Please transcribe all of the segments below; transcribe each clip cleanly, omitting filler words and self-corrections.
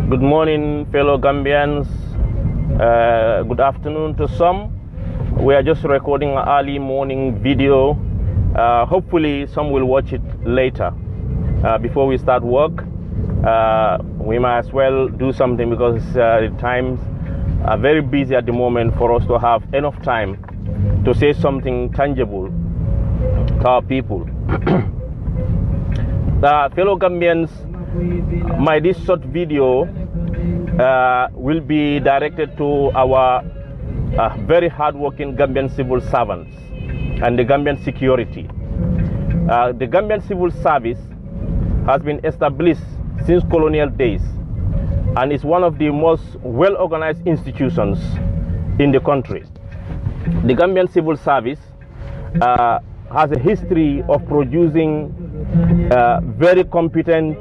Good morning, fellow Gambians. Good afternoon to some. We are just recording an early morning video. Hopefully some will watch it later. Before we start work, we might as well do something because the times are very busy at the moment for us to have enough time to say something tangible to our people. Fellow Gambians, this short video will be directed to our very hardworking Gambian civil servants and the Gambian security. The Gambian Civil Service has been established since colonial days and is one of the most well-organized institutions in the country. The Gambian Civil Service has a history of producing very competent,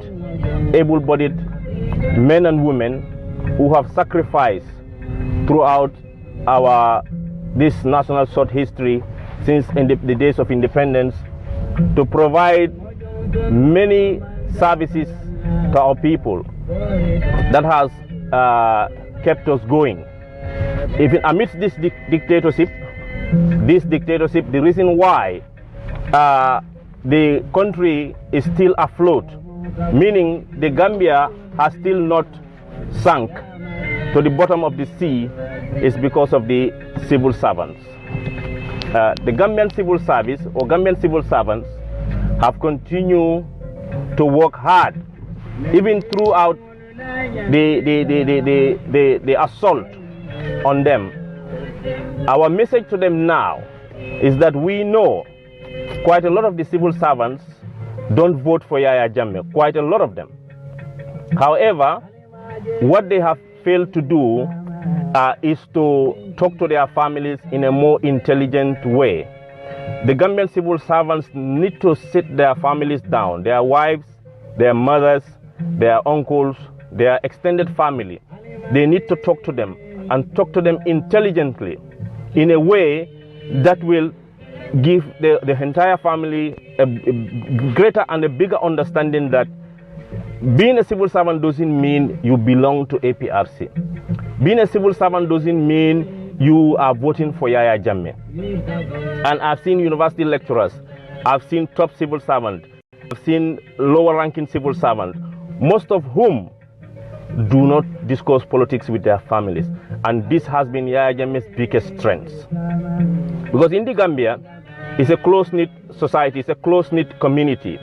able-bodied men and women who have sacrificed throughout this national short history since the days of independence to provide many services to our people that has kept us going. Even amidst this dictatorship, the reason why the country is still afloat, meaning the Gambia has still not sunk to the bottom of the sea, is because of the civil servants. The Gambian Civil Service or Gambian civil servants have continued to work hard even throughout the assault on them. Our message to them now is that we know quite a lot of the civil servants don't vote for Yahya Jammeh, quite a lot of them. However, what they have failed to do is to talk to their families in a more intelligent way. The Gambian civil servants need to sit their families down, their wives, their mothers, their uncles, their extended family. They need to talk to them and talk to them intelligently in a way that will give the entire family a greater and a bigger understanding that being a civil servant doesn't mean you belong to APRC. Being a civil servant doesn't mean you are voting for Yahya Jammeh. And I've seen university lecturers, I've seen top civil servants, I've seen lower ranking civil servants, most of whom do not discuss politics with their families. And this has been Yahya Jammeh's biggest strength. Because in the Gambia, it's a close-knit society, it's a close-knit community.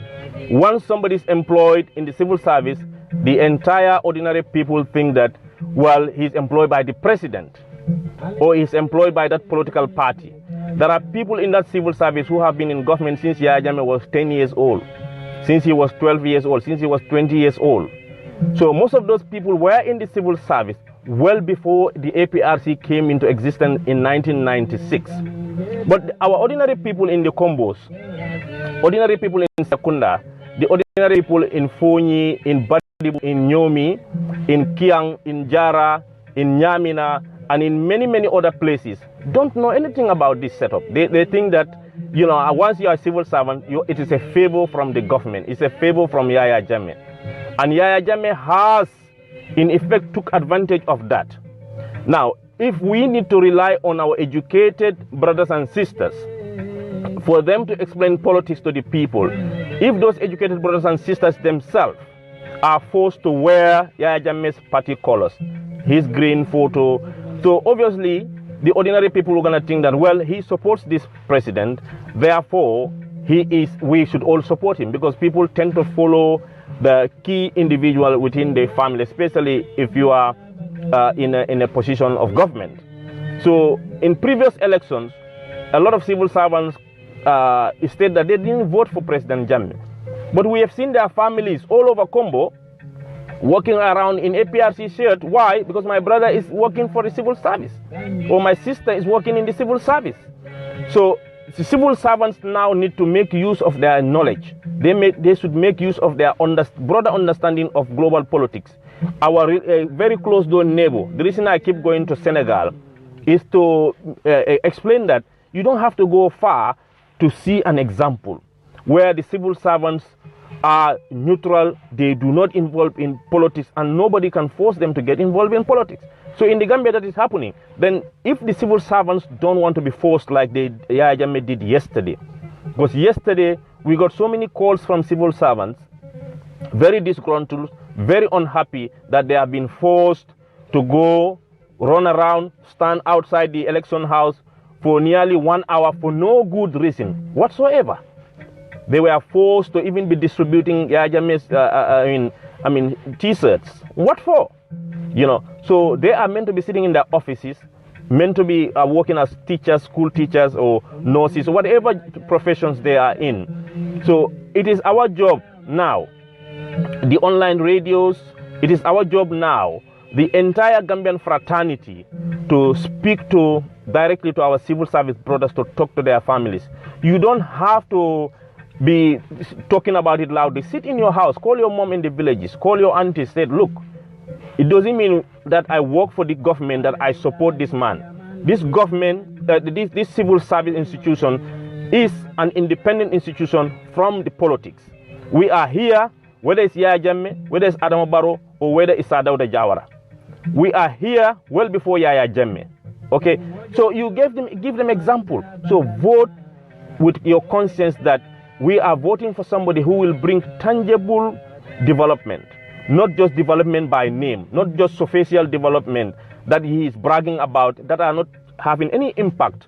Once somebody is employed in the civil service, the entire ordinary people think that, well, he's employed by the president or he's employed by that political party. There are people in that civil service who have been in government since Yahya Jammeh was 10 years old, since he was 12 years old, since he was 20 years old. So most of those people were in the civil service well before the APRC came into existence in 1996. But our ordinary people in the Combos, ordinary people in Sekunda, the ordinary people in Fonyi, in Badibu, in Nyomi, in Kiang, in Jara, in Nyamina, and in many, many other places don't know anything about this setup. They think that, you know, once you are a civil servant, it is a favor from the government. It's a favor from Yahya Jammeh. And Yahya Jammeh has, in effect, took advantage of that. Now, if we need to rely on our educated brothers and sisters for them to explain politics to the people, if those educated brothers and sisters themselves are forced to wear Yahya Jammeh's party colors, his green photo, so obviously the ordinary people are going to think that, well, he supports this president, therefore we should all support him, because people tend to follow the key individual within the family, especially if you are in a position of government. So in previous elections, a lot of civil servants stated that they didn't vote for President Jammeh. But we have seen their families all over Combo walking around in APRC shirt. Why? Because my brother is working for the civil service, or my sister is working in the civil service. So the civil servants now need to make use of their knowledge. They should make use of their broader understanding of global politics. Our very close door neighbor, the reason I keep going to Senegal is to explain that you don't have to go far to see an example where the civil servants are neutral. They do not involve in politics, and nobody can force them to get involved in politics. So in the Gambia that is happening. Then if the civil servants don't want to be forced like Yaya Jammeh did yesterday, because yesterday we got so many calls from civil servants, very disgruntled, very unhappy that they have been forced to go, run around, stand outside the election house for nearly 1 hour for no good reason whatsoever. They were forced to even be distributing Yaya Jammeh's, T-shirts. What for? You know, so they are meant to be sitting in their offices, meant to be working as teachers, school teachers, or nurses, or whatever professions they are in. So it is our job now, the online radios, it is our job now, the entire Gambian fraternity, to speak directly to our civil service brothers, to talk to their families. You don't have to be talking about it loudly. Sit in your house, call your mom in the villages, call your aunties, say, look, it doesn't mean that I work for the government that I support this man. This government, this civil service institution is an independent institution from the politics. We are here, whether it's Yaya Jammeh, whether it's Adama Barrow, or whether it's Sadauda Jawara. We are here well before Yaya Jammeh. Okay, so you give them example. So vote with your conscience that we are voting for somebody who will bring tangible development, not just development by name, not just superficial development that he is bragging about, that are not having any impact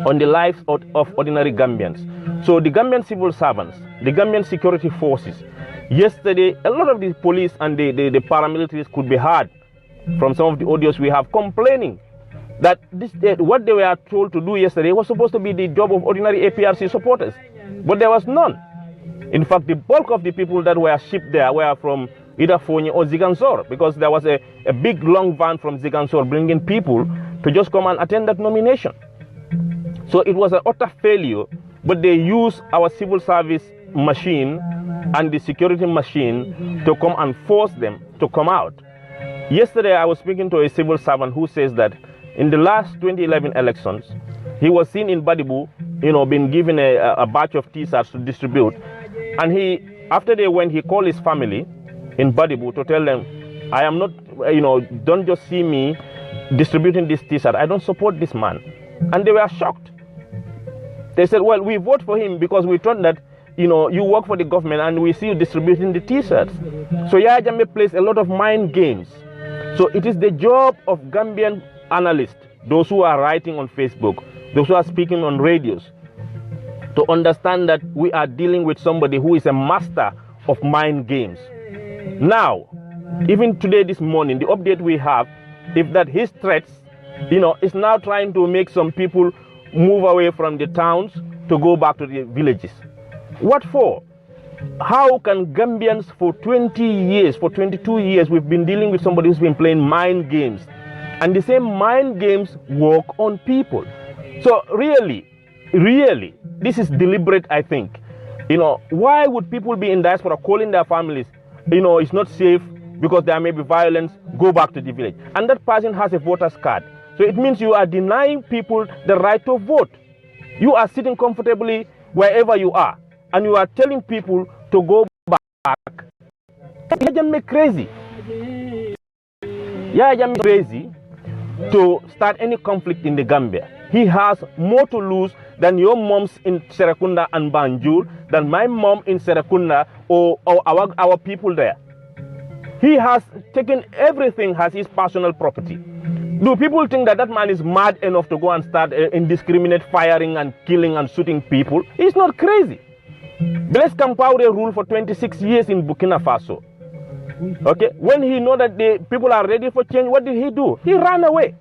on the lives of ordinary Gambians. So the Gambian civil servants, the Gambian security forces, yesterday a lot of the police and the paramilitaries could be heard from some of the audios we have complaining that what they were told to do yesterday was supposed to be the job of ordinary APRC supporters, but there was none. In fact, the bulk of the people that were shipped there were from either Fonyi or Zigansor, because there was a big long van from Zigansor bringing people to just come and attend that nomination. So it was an utter failure, but they used our civil service machine and the security machine to come and force them to come out. Yesterday, I was speaking to a civil servant who says that in the last 2011 elections, he was seen in Badibu, being given a batch of T-shirts to distribute. And after they went, he called his family in Badibu to tell them, I am not, don't just see me distributing this T-shirt. I don't support this man. And they were shocked. They said, well, we vote for him because we thought that, you work for the government and we see you distributing the T-shirts. So Yaya Jammeh plays a lot of mind games. So it is the job of Gambian analysts, those who are writing on Facebook, those who are speaking on radios, to understand that we are dealing with somebody who is a master of mind games. Now, even today, this morning, the update we have is that his threats, is now trying to make some people move away from the towns to go back to the villages. What for? How can Gambians for 20 years, for 22 years, we've been dealing with somebody who's been playing mind games, and the same mind games work on people. So really, this is deliberate, I think. Why would people be in diaspora calling their families, it's not safe because there may be violence, go back to the village. And that person has a voter's card. So it means you are denying people the right to vote. You are sitting comfortably wherever you are, and you are telling people to go back. Yaya Jammeh crazy. Yaya Jammeh crazy to start any conflict in the Gambia. He has more to lose than your moms in Serekunda and Banjul, than my mom in Serekunda, or our people there. He has taken everything as his personal property. Do people think that man is mad enough to go and start indiscriminate firing and killing and shooting people? He's not crazy. Blaise Compaoré ruled for 26 years in Burkina Faso. Okay, when he know that the people are ready for change, what did he do? He ran away.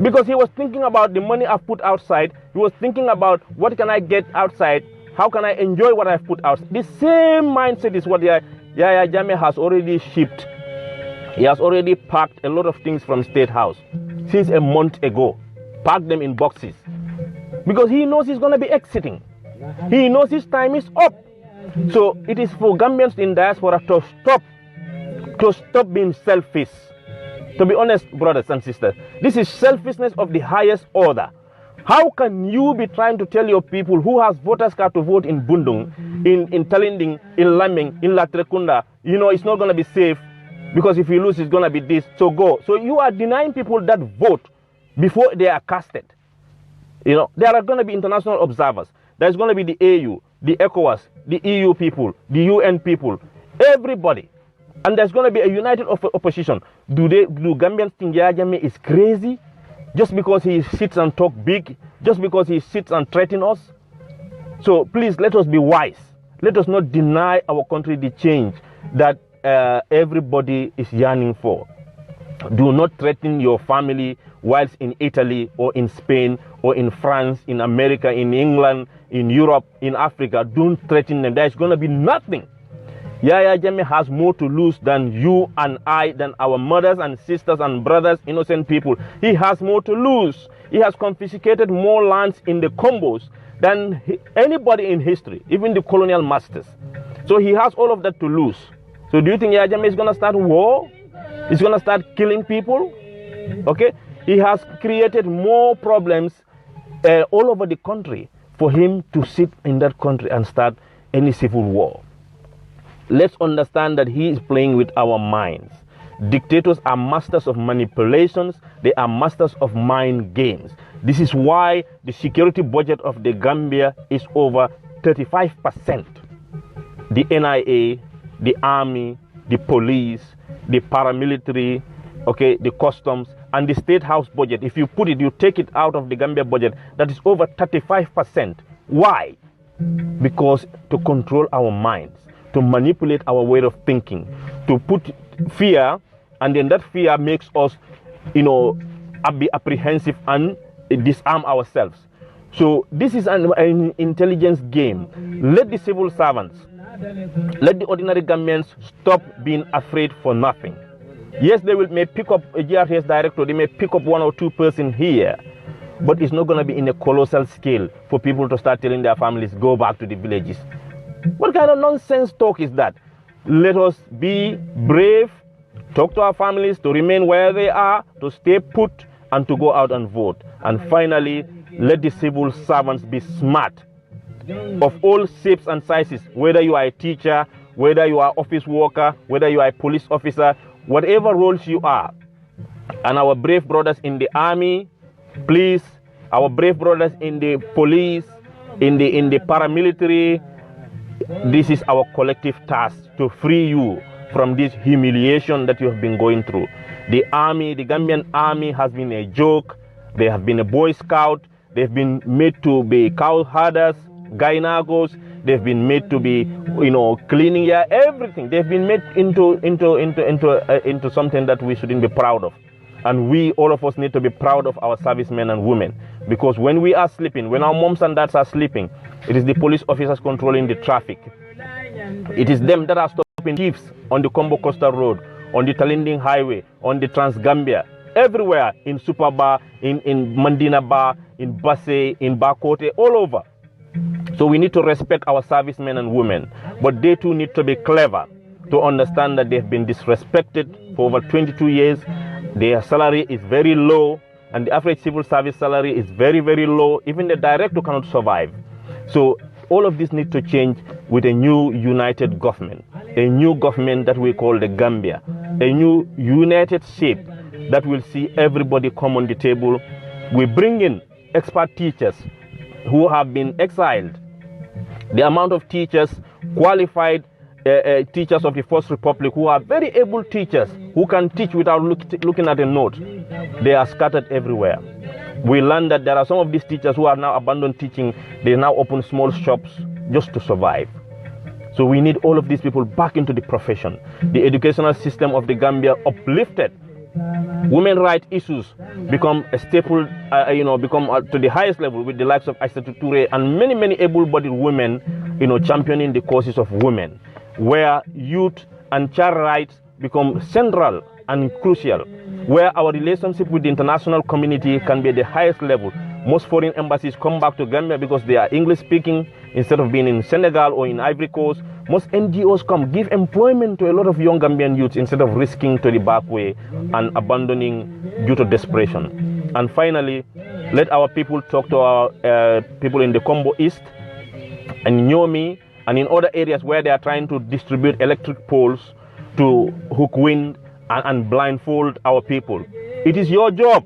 Because he was thinking about the money I've put outside. He was thinking about what can I get outside? How can I enjoy what I've put out? The same mindset is what Yaya Jammeh has already shipped. He has already packed a lot of things from State House since a month ago. Packed them in boxes. Because he knows he's going to be exiting. He knows his time is up. So it is for Gambians in diaspora to stop being selfish. To be honest, brothers and sisters, this is selfishness of the highest order. How can you be trying to tell your people who has voters card to vote in Bundung, in Talinding, in Laming, in Latrekunda, you know, it's not going to be safe because if you lose, it's going to be this. So go. So you are denying people that vote before they are casted. You know, there are going to be international observers. There's going to be the AU, the ECOWAS, the EU people, the UN people, everybody. And there's going to be a united opposition. Do Gambians think Yahya Jammeh is crazy? Just because he sits and talk big, just because he sits and threaten us. So please, let us be wise. Let us not deny our country the change that everybody is yearning for. Do not threaten your family whilst in Italy or in Spain or in France, in America, in England, in Europe, in Africa. Don't threaten them. There's going to be nothing. Yahya Jammeh has more to lose than you and I, than our mothers and sisters and brothers, innocent people. He has more to lose. He has confiscated more lands in the Combos than anybody in history, even the colonial masters. So he has all of that to lose. So do you think Yahya Jammeh is going to start war? He's going to start killing people? Okay? He has created more problems all over the country for him to sit in that country and start any civil war. Let's understand that he is playing with our minds. Dictators are masters of manipulations. They are masters of mind games. This is why the security budget of the Gambia is over 35%. The NIA, the army, the police, the paramilitary, okay, the customs, and the state house budget. If you put it, you take it out of the Gambia budget, that is over 35%. Why? Because to control our minds, to manipulate our way of thinking, to put fear, and then that fear makes us, you know, be apprehensive and disarm ourselves. So this is an intelligence game. Let the civil servants, let the ordinary Gambians stop being afraid for nothing. Yes, they may pick up a GRTS director, they may pick up 1 or 2 persons here, but it's not going to be in a colossal scale for people to start telling their families, go back to the villages. What kind of nonsense talk is that? Let us be brave, talk to our families to remain where they are, to stay put, and to go out and vote. And finally, let the civil servants be smart of all shapes and sizes, whether you are a teacher, whether you are office worker, whether you are a police officer, whatever roles you are. And our brave brothers in the army, please, our brave brothers in the police, in the paramilitary, this is our collective task to free you from this humiliation that you have been going through. The army, the Gambian army has been a joke. They have been a Boy Scout. They've been made to be cow herders, gynagos. They've been made to be, you know, cleaning, yeah, everything. They've been made into something that we shouldn't be proud of. And we, all of us, need to be proud of our servicemen and women. Because when we are sleeping, when our moms and dads are sleeping, it is the police officers controlling the traffic. It is them that are stopping thieves on the Combo Coastal Road, on the Talinding Highway, on the Trans-Gambia, everywhere, in Superbar, in Mandina Bar, in Basse, in Bakote, all over. So we need to respect our servicemen and women. But they too need to be clever to understand that they've been disrespected for over 22 years. Their salary is very low, and the average civil service salary is very, very low. Even the director cannot survive. So all of this needs to change with a new united government, a new government that we call the Gambia, a new united shape that will see everybody come on the table. We bring in expert teachers who have been exiled. The amount of teachers, qualified teachers of the First Republic, who are very able teachers, who can teach without looking at a note, they are scattered everywhere. We learned that there are some of these teachers who are now abandoned teaching. They now open small shops just to survive. So we need all of these people back into the profession. The educational system of the Gambia uplifted. Women rights issues become a staple, become to the highest level with the likes of Aissatou Touré and many, many able-bodied women, championing the causes of women, where youth and child rights become central and crucial, where our relationship with the international community can be at the highest level. Most foreign embassies come back to Gambia because they are English speaking instead of being in Senegal or in Ivory Coast. Most NGOs come, give employment to a lot of young Gambian youths instead of risking to the back way and abandoning due to desperation. And finally, Let our people talk to our people in the Combo East and Nyomi and in other areas where they are trying to distribute electric poles to hook wind and blindfold our people. It is your job.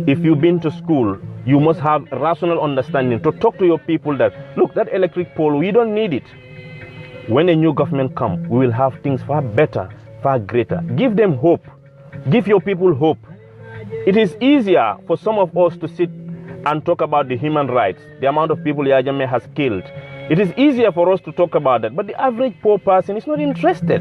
If you've been to school, you must have rational understanding to talk to your people that, look, that electric pole, we don't need it. When a new government comes, we will have things far better, far greater. Give them hope. Give your people hope. It is easier for some of us to sit and talk about the human rights, the amount of people Jammeh has killed. It is easier for us to talk about that, but the average poor person is not interested.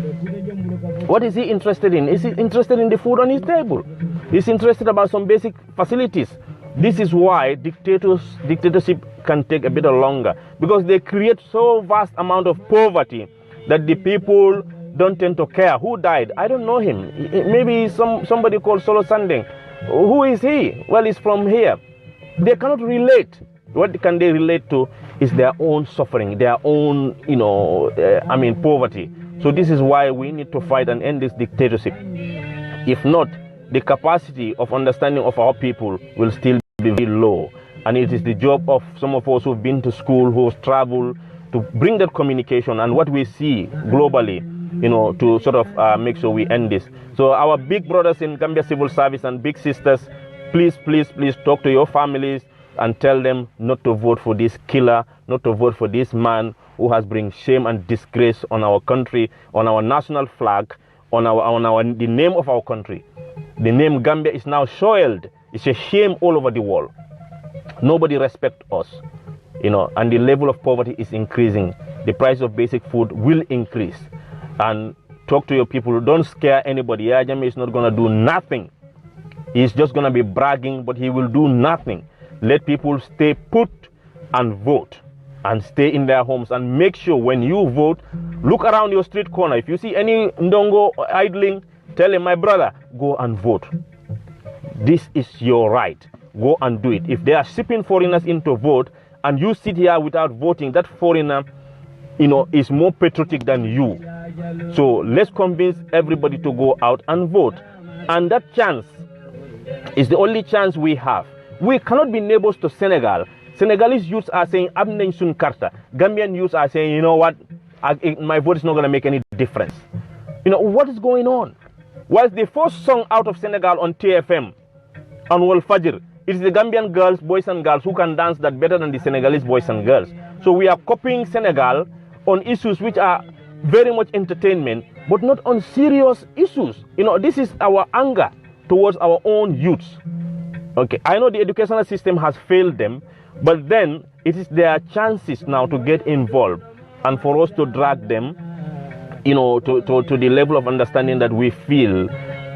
What is he interested in? Is he interested in the food on his table? He's interested about some basic facilities. This is why dictatorship can take a bit longer, because they create so vast amount of poverty that the people don't tend to care. Who died? I don't know him. Maybe somebody called Solo Sandeng. Who is he? Well, he's from here. They cannot relate. What can they relate to is their own suffering, their own, poverty. So this is why we need to fight and end this dictatorship. If not, the capacity of understanding of our people will still be very low. And it is the job of some of us who've been to school, who've traveled, to bring that communication and what we see globally, to sort of make sure we end this. So our big brothers in Gambia Civil Service and big sisters, please, please, please talk to your families and tell them not to vote for this killer, not to vote for this man who has bring shame and disgrace on our country, on our national flag, on the name of our country. The name Gambia is now soiled. It's a shame all over the world. Nobody respects us, and the level of poverty is increasing. The price of basic food will increase. And talk to your people. Don't scare anybody. Jammeh is not going to do nothing. He's just going to be bragging, but he will do nothing. Let people stay put and vote and stay in their homes, and make sure when you vote, look around your street corner. If you see any ndongo idling, tell him, my brother, go and vote. This is your right. Go and do it. If they are shipping foreigners in to vote and you sit here without voting, that foreigner, is more patriotic than you. So let's convince everybody to go out and vote. And that chance is the only chance we have. We cannot be neighbors to Senegal. Senegalese youths are saying, Abnen sun karta. Gambian youths are saying, you know what, my vote is not going to make any difference. What is going on? Whilst the first song out of Senegal on TFM, on Wal Fajr, it is the Gambian girls, boys and girls, who can dance that better than the Senegalese boys and girls. So we are copying Senegal on issues which are very much entertainment, but not on serious issues. This is our anger towards our own youths. Okay, I know the educational system has failed them, but then it is their chances now to get involved and for us to drag them, to the level of understanding that we feel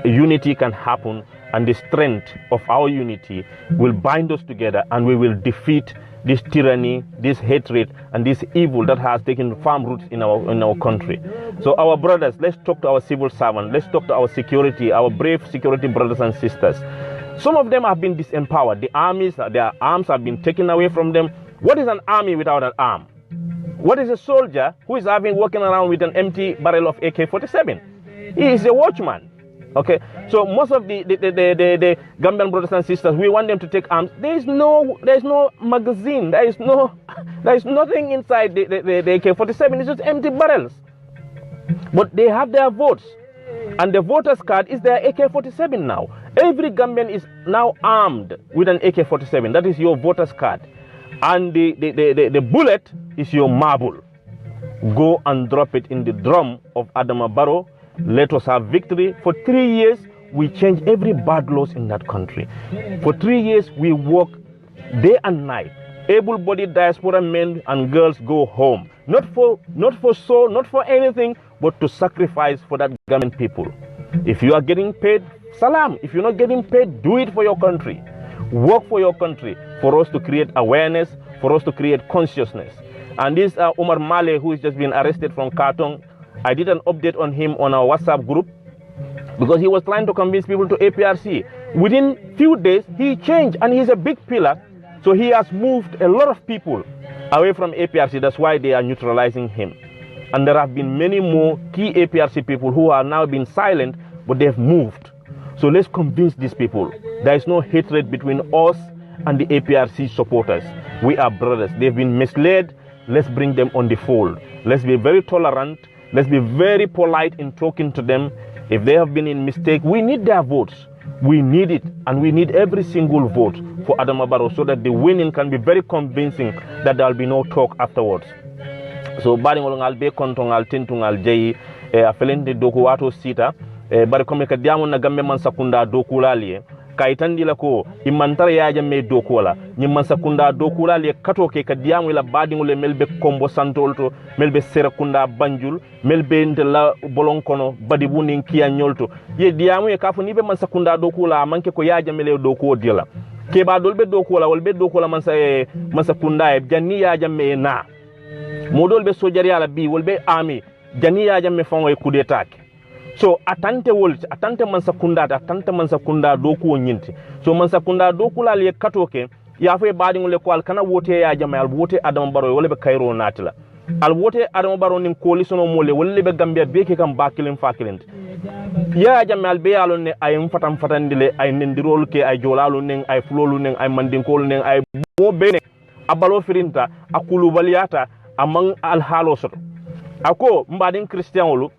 unity can happen, and the strength of our unity will bind us together, and we will defeat this tyranny, this hatred, and this evil that has taken firm roots in our country. So our brothers, let's talk to our civil servants, let's talk to our security, our brave security brothers and sisters. Some of them have been disempowered. The armies, their arms have been taken away from them. What is an army without an arm? What is a soldier who is walking around with an empty barrel of AK-47? He is a watchman. Okay, so most of the Gambian brothers and sisters, we want them to take arms. There is no magazine. There is nothing inside the AK-47. It's just empty barrels. But they have their votes, and the voters card is their AK-47 now. Every Gambian is now armed with an AK-47. That is your voter's card. And the bullet is your marble. Go and drop it in the drum of Adama Barrow. Let us have victory. For 3 years, we change every bad laws in that country. For 3 years, we work day and night. Able-bodied diaspora men and girls go home. Not for anything, but to sacrifice for that Gambian people. If you are getting paid, salam. If you're not getting paid, do it for your country. Work for your country, for us to create awareness, for us to create consciousness. And this Omar Male, who is just been arrested from Kartong, I did an update on him on our WhatsApp group because he was trying to convince people to APRC. Within few days, he changed, and he's a big pillar. So he has moved a lot of people away from APRC. That's why they are neutralizing him. And there have been many more key APRC people who are now being silent, but they've moved. So let's convince these people. There is no hatred between us and the APRC supporters. We are brothers. They've been misled. Let's bring them on the fold. Let's be very tolerant. Let's be very polite in talking to them. If they have been in mistake, we need their votes. We need it, and we need every single vote for Adama Barrow so that the winning can be very convincing that there will be no talk afterwards. So baringol ngal be kontongal tentungal jeyi a felende doku wato sita bari comme ka diamo na gambe man sakunda doku laliye kayitandi la ko imantara ya jamme doku wala ni man sakunda doku laliye kato ke ka diamo la badingol melbe kombo santolto melbe serakunda banjul melbe ndela bolonkono badi bunin kiya nyolto ye diamo e kafu ni be man sakunda doku la manke ko ya jamme le doku odila ke ba dolbe doku wala wolbe doku wala man sakunda e janni ya jamme na modol be sojari ala bi wolbe army jani ya jamme fango e coup d'état so atante mansa kunda doku nyinti so mansa kunda doku la le katoke ya fe baadi ngole ko al kana wote ya jamme al wote Adama Barrow wolbe kayro natila al wote Adama Barrow nin coalition mole wolle be Gambia beke kam bakilin fakilin ya jamme al be yalon ne ay fatam fatandile ay nendirol ke ay jolalu nen ay flolu nen ay mandinkol nen ay mo bene abalo firinta akulu baliyata among al halo soto ako mbadin christian wolu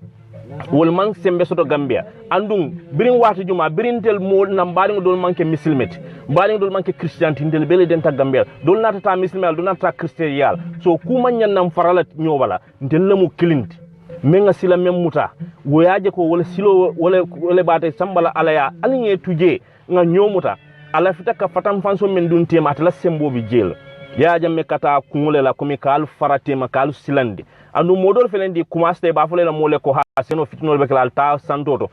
wol man sembe soto Gambia andum birin wati juma birintel mo na mbadin dol manke muslimeti mbadin dol manke christian tindel bele denta Gambia dol nata ta muslimal dol nata christian yal so kuma nyanam farala nyobala ndel lamu kilinti menga sila memuta woyaje ko wala silo wala bate sambala alaya alinye tuje nga nyomuta ala fitaka fatam fanso men dun tema atala sembo bi jeel ya jamme kata kungule la komi kal farate makal silandi andu modol felendi kumaste ba fole la mole ko ha seno fitnol be kala ta santoto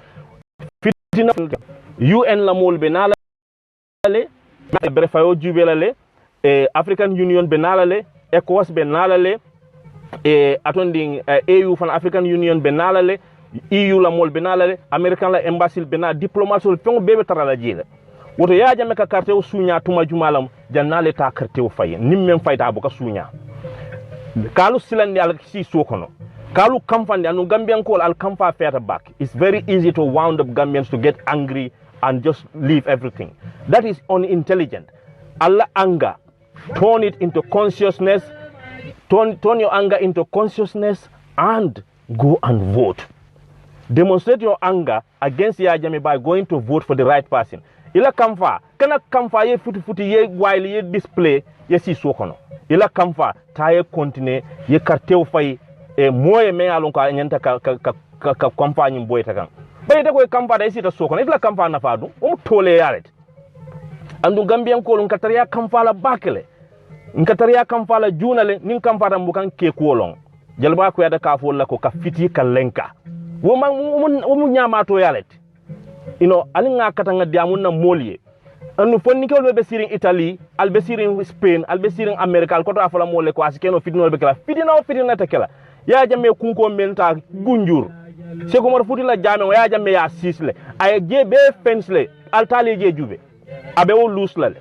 fitina UN la mol be nala le brefayo jubela le African Union be nala le ECOWAS be nala le atonding AU fan African Union be nala le EU la mol be nala le American la embassy be na diplomatie fengo bebe tarala jile woto ya jamme ka carte o sunya tuma jumalam jannale ta carte o fay nimmem fayta bu ka sunya kalu silandi al si sokono kalu kamfande anu Gambian call al kamfa feta back. It's very easy to wound up Gambians to get angry and just leave everything. That is unintelligent. Allah anger, turn it into consciousness, turn your anger into consciousness and go and vote. Demonstrate your anger against Yaya Jammeh by going to vote for the right person. Ila kamfa kana kamfa ye futi ye while ye display ye si sokono ila kamfa ta ye continue ye carte fay moye me alon ka nyanta ka kamfa nyim boyta kan bayta ko kamfa da sita sokono ila kamfa na fadu tole yaret andu Gambian ko lon katariya kamfa la bakele nkatariya kamfa la junale nin kamfa da mbukan ke kolon jalba ko yada ka fo la ko ka fiti ka lenka wo mu nyama to yalet alinga katanga diamun na molie anu fonni ko be sirin Italy al be sirin Spain al be sirin America al ko to afala mole ko asikeno fitino be kala fitina ta kala ya jamme kunko menta gunjur se ko mar futi la jame ya jamme ya sisle ay je be fensle al tali je jube abe wo luslale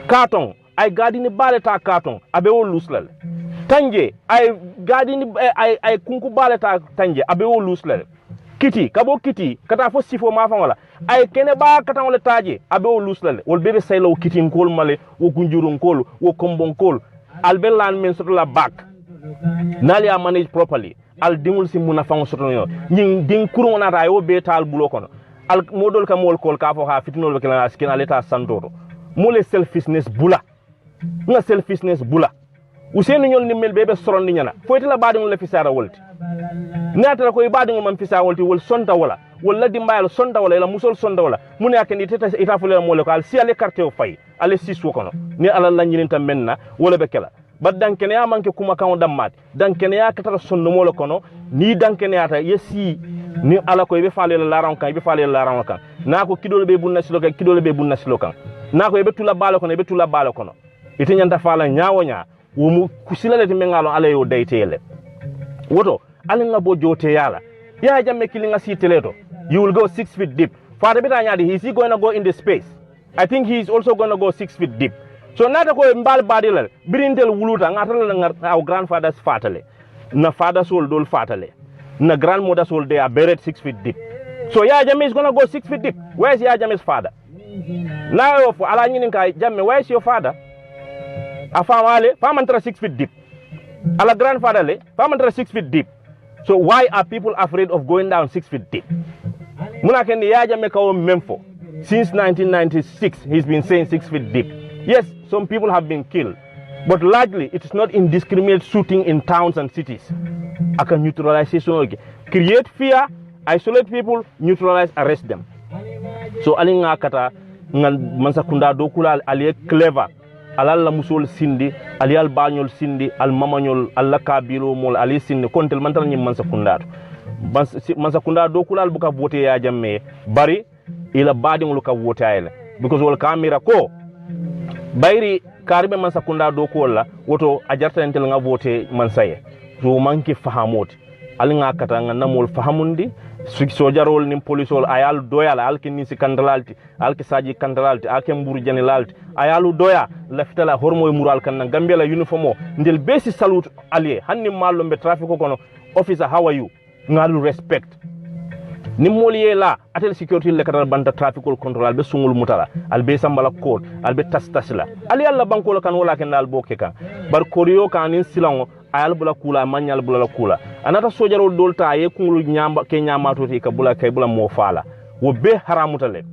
carton ay gadini baleta carton abe wo luslale tanje ay gadini ay kunku baleta tanje abe wo luslale kiti kabo kiti kata fo sifo ma fa wala ay kene ba kata wala taje abe o luslale wol bebe saylo kiti ngol male wo gunjuru ngol wo kombon ngol al belan men soto la back nali a manage properly al dingul si muna fa soto no nyin ding kuru na ta yo be tal bulo kono al modol ka mol kol ka fo ha fitnol be kala skin aleta santoro mole selfishness bula nga selfishness bula useni ñol ni mel bebe soron ni ñana foyti la baadi ngol la fisara wolti nata ko baadi ngol man fisara wolti wol sonta wala wala dimbayal sonta wala la musol sonta wala mun yakandi teta ita fo le mole ko al si ale carte o fay ale si sukono ni ala la ñininta menna wala be kala ba dankene ya manke kuma kan dammat dankene ya katara sonno mole kono ni dankene ata yesi ni ala ko be faale la laran kan be faale la laran kan na ko kidole be bunna silo kan kidole be bunna silo kan na ko be tula balo kono be tula balo kono ite nyanta faala nyaawo nya womu kusilale timengalo ala yo daytele woto alinga bo jote yala ya jamme kilinga siteleto you will go 6 feet deep father beta nyaadi is he going to go in the space I think he is also going to go 6 feet deep so nata ko mbal badilal birintel wuluta ngatala our grandfathers fatale na father soul dol fatale na grandmother soul they are buried 6 feet deep so ya jamme is going to go 6 feet deep where is ya jamme's father Now for ala nyinin kai Jammeh, where is your father? A famale, famantra 6 feet deep. Ala grandfather le, famantra 6 feet deep. So why are people afraid of going down 6 feet deep? Muna kendi ya Jammeh kawo memfo. Since 1996, he's been saying 6 feet deep. Yes, some people have been killed, but largely it is not indiscriminate shooting in towns and cities. Aka neutralization, create fear, isolate people, neutralize, arrest them. So alinga kata ngan mansakunda dokula aliye clever, alal la musol sindi, aliyal banyol sindi, al mamanyol, alla kabilo mol ali sindi, kontel mantal nyim mansakunda. Mansakunda dokula buka vote ya Jammeh bari ila badi nguluka vote ayele because wal kamera ko bayri karibe mansakunda dokola woto ajarta entel nga vote mansaye so manki fahamoti alinga kata nga namol fahamundi sojarol nim polisol ayal doyal alki si kandalalti alki saji kandalalti alki mburu janilalti ayalu doya laftala hormoy mural kan Gambia la uniformo ndel besi salute allié hanni mallo be traffic kono officer how are you ngalu respect nimoliye la atel security le katal banta traffic control albe sungul mutala albe sambala code albe tastasla ali alla banko kan wala ken dal bokke kan bar koriyo kanin silango ayal bula kula manyal bula kula anata sojarol dolta ye kungul nyamba ke nyamato te ka bula kay bula mo fala wo be haramutale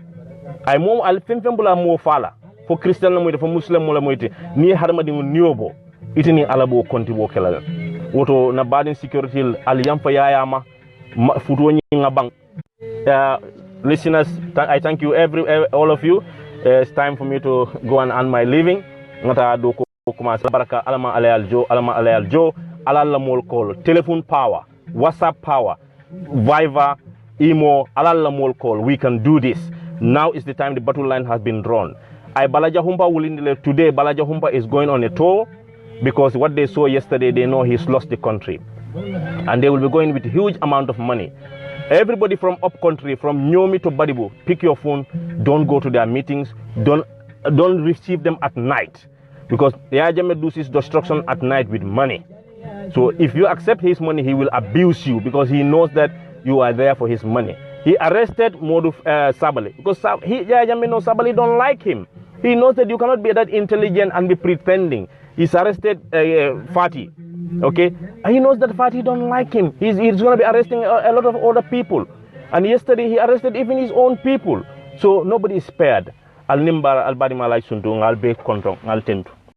ay mom al fem bula mo fala fo christian la moy def muslim mo la moyti ni harma di niobo itini alabo konti bo kelal woto na badin security al yamfa yayama futo nga bang. Listeners, I thank you all of you. It's time for me to go and earn my living. Ngata do ko kuma baraka alama alayal jo alala mol call, telephone power, WhatsApp power, Viber, emo, alala mol call. We can do this. Now is the time the battle line has been drawn. Balaja Humpa today Balaja Humpa is going on a tour because what they saw yesterday, they know he's lost the country. And they will be going with a huge amount of money. Everybody from up country, from Nyomi to Badibu, pick your phone, don't go to their meetings, don't receive them at night. Because Jammeh does his destruction at night with money. So if you accept his money, he will abuse you because he knows that you are there for his money. He arrested Modu Sabali because Jammeh knows Sabali don't like him. He knows that you cannot be that intelligent and be pretending. He's arrested Fatih. Okay, and he knows that Fatih don't like him. He's going to be arresting a lot of other people. And yesterday he arrested even his own people. So nobody is spared. Al nimbar al badi malai suntu ngal be konton ngal tentu.